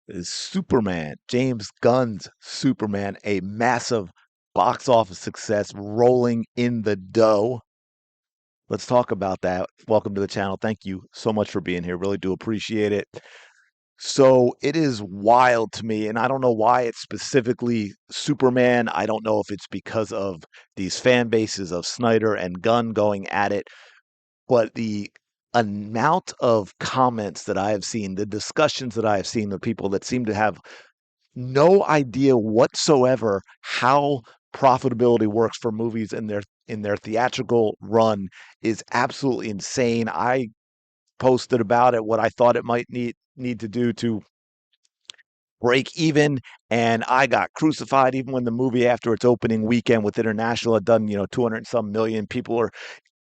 is Superman, James Gunn's Superman, a massive box office success rolling in the dough. Let's talk about that. Welcome to the channel. Thank you so much for being here. Really do appreciate it. So it is wild to me, and I don't know why it's specifically Superman. I don't know if it's because of these fan bases of Snyder and Gunn going at it, but the amount of comments that I have seen, the discussions that I have seen, the people that seem to have no idea whatsoever how profitability works for movies in their theatrical run is absolutely insane. I posted about it what I thought it might need to do to break even, and I got crucified even when the movie after its opening weekend with international had done 200 and some million. People are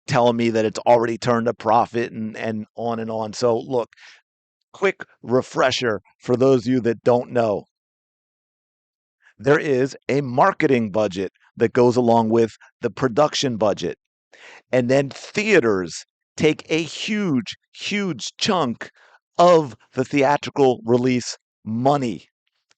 telling me that it's already turned a profit and on and on. So look, quick refresher for those of you that don't know, there is a marketing budget that goes along with the production budget. And then theaters take a huge, huge chunk of the theatrical release money.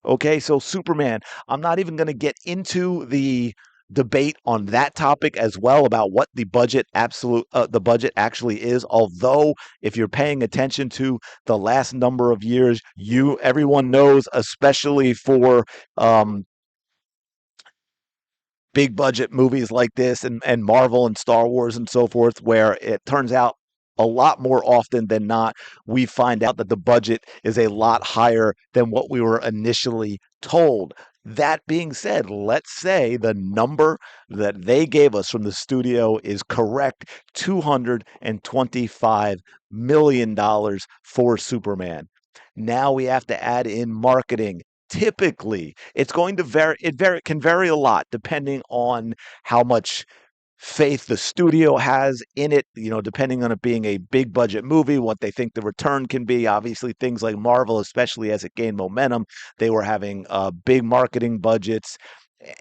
Okay, so Superman, I'm not even going to get into the debate on that topic as well about what the budget actually is. Although if you're paying attention to the last number of years, you everyone knows, especially for um, big budget movies like this and Marvel and Star Wars and so forth, where it turns out a lot more often than not, we find out that the budget is a lot higher than what we were initially told. That being said, let's say the number that they gave us from the studio is correct, $225 million for Superman. Now we have to add in marketing. Typically, it's going to vary. It can vary a lot depending on how much faith the studio has in it, depending on it being a big budget movie, what they think the return can be. Obviously, things like Marvel, especially as it gained momentum, they were having big marketing budgets.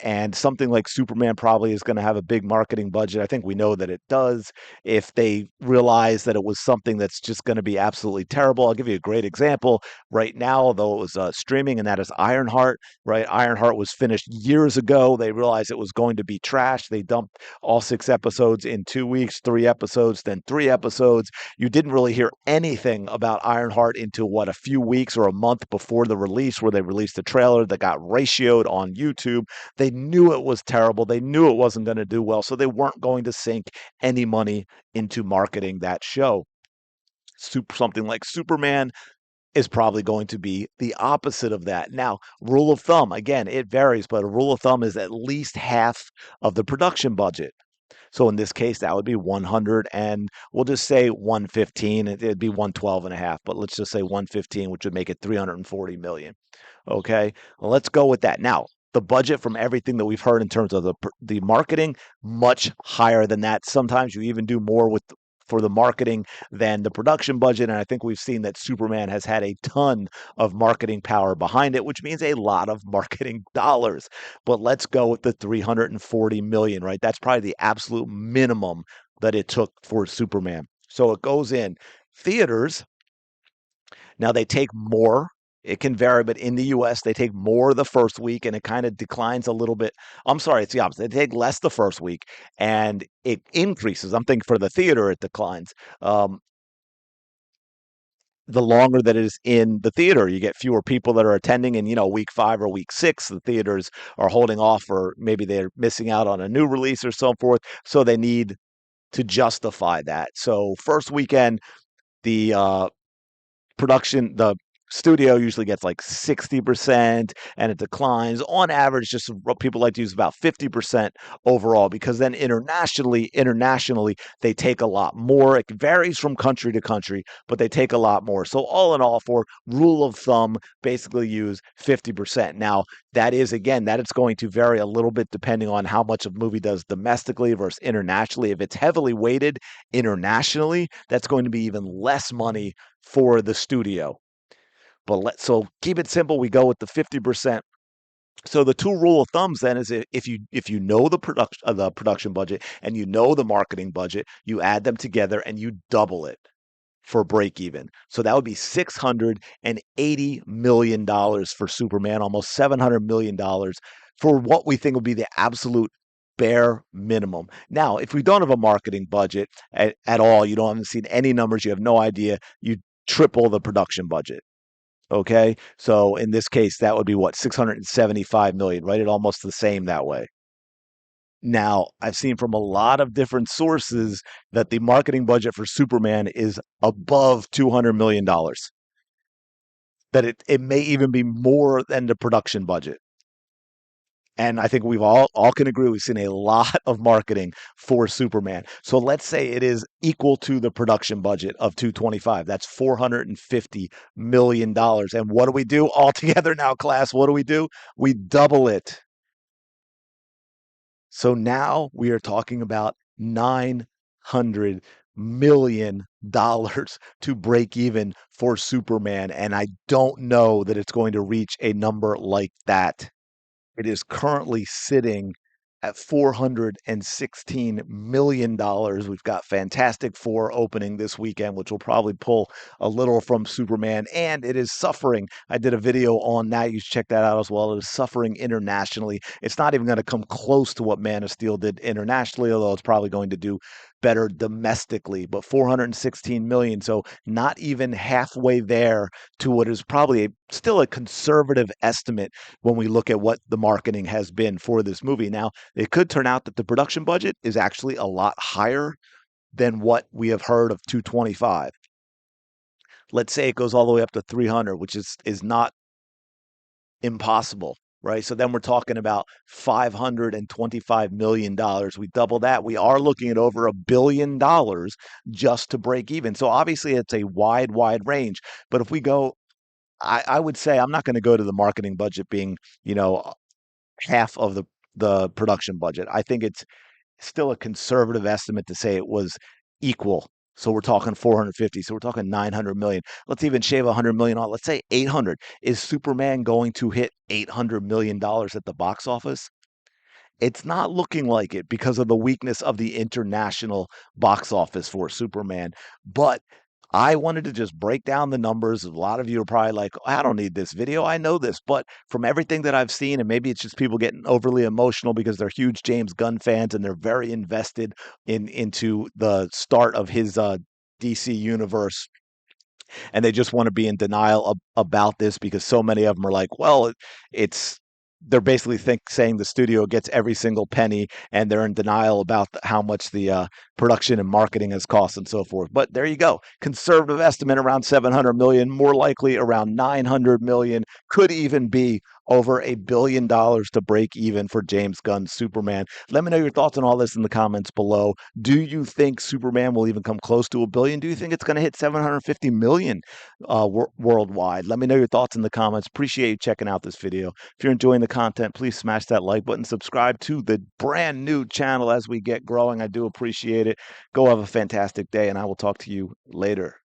And something like Superman probably is going to have a big marketing budget. I think we know that it does. If they realize that it was something that's just going to be absolutely terrible, I'll give you a great example right now, though it was streaming, and that is Ironheart. Right, Ironheart was finished years ago. They realized it was going to be trash. They dumped all 6 episodes in 2 weeks, 3 episodes, then 3 episodes. You didn't really hear anything about Ironheart until what, a few weeks or a month before the release, where they released a trailer that got ratioed on YouTube. They knew it was terrible. They knew it wasn't going to do well, so they weren't going to sink any money into marketing that show. Something like Superman is probably going to be the opposite of that. Now, rule of thumb, again, it varies, but a rule of thumb is at least half of the production budget. So in this case, that would be 100, and we'll just say 115. It'd be 112 and a half, but let's just say 115, which would make it 340 million. Okay, well, let's go with that. Now, the budget from everything that we've heard in terms of the marketing, much higher than that. Sometimes you even do more with for the marketing than the production budget. And I think we've seen that Superman has had a ton of marketing power behind it, which means a lot of marketing dollars. But let's go with the 340 million, right? That's probably the absolute minimum that it took for Superman. So it goes in theaters. Now they take more. It can vary, but in the US, they take more the first week and it kind of declines a little bit. I'm sorry, it's the opposite. They take less the first week and it increases. I'm thinking for the theater, it declines. Um, the longer that it is in the theater, you get fewer people that are attending. And, week 5 or week 6, the theaters are holding off, or maybe they're missing out on a new release or so forth. So they need to justify that. So, first weekend, the the studio usually gets like 60% and it declines on average. Just what people like to use about 50% overall, because then internationally they take a lot more. It varies from country to country, but they take a lot more. So all in all, for rule of thumb, basically use 50%. Now that is, again, that it's going to vary a little bit depending on how much a movie does domestically versus internationally. If it's heavily weighted internationally, that's going to be even less money for the studio. But so keep it simple. We go with the 50%. So the two rule of thumbs then is, if you know the production budget and you know the marketing budget, you add them together and you double it. for break even. So that would be $680 million for Superman, almost $700 million for what we think would be the absolute bare minimum. Now, if we don't have a marketing budget at all, you don't haven't seen any numbers, you have no idea, you triple the production budget. Okay. So in this case, that would be what, 675 million, right? It almost the same that way. Now, I've seen from a lot of different sources that the marketing budget for Superman is above $200 million, that it may even be more than the production budget. And I think we've all can agree we've seen a lot of marketing for Superman. So let's say it is equal to the production budget of 225. That's $450 million. And what do we do all together now, class? What do? We double it. So now we are talking about $900 million to break even for Superman. And I don't know that it's going to reach a number like that. It is currently sitting at $416 million. We've got Fantastic Four opening this weekend, which will probably pull a little from Superman, and it is suffering. I did a video on that. You should check that out as well. It is suffering internationally. It's not even going to come close to what Man of Steel did internationally, although it's probably going to do better domestically. But 416 million, so not even halfway there to what is probably still a conservative estimate when we look at what the marketing has been for this movie. Now, it could turn out that the production budget is actually a lot higher than what we have heard of 225. Let's say it goes all the way up to 300, which is not impossible, right? So then we're talking about $525 million. We double that. We are looking at over $1 billion just to break even. So obviously it's a wide range. But if we go, I would say I'm not going to go to the marketing budget being, you know, half of the production budget. I think it's still a conservative estimate to say it was equal. So we're talking 450. So we're talking 900 million. Let's even shave 100 million off. Let's say 800. Is Superman going to hit $800 million at the box office? It's not looking like it because of the weakness of the international box office for Superman. But I wanted to just break down the numbers. A lot of you are probably like, I don't need this video. I know this. But from everything that I've seen, and maybe it's just people getting overly emotional because they're huge James Gunn fans and they're very invested into the start of his DC universe, and they just want to be in denial about this because so many of them are like, well, it's they're basically saying the studio gets every single penny, and they're in denial about how much the production and marketing has cost and so forth. But there you go, conservative estimate around 700 million, more likely around 900 million, could even be over $1 billion to break even for James Gunn's Superman. Let me know your thoughts on all this in the comments below. Do you think Superman will even come close to a billion? Do you think it's going to hit 750 million worldwide? Let me know your thoughts in the comments. Appreciate you checking out this video. If you're enjoying the content, please smash that like button, subscribe to the brand new channel as we get growing. I do appreciate it. Go have a fantastic day, and I will talk to you later.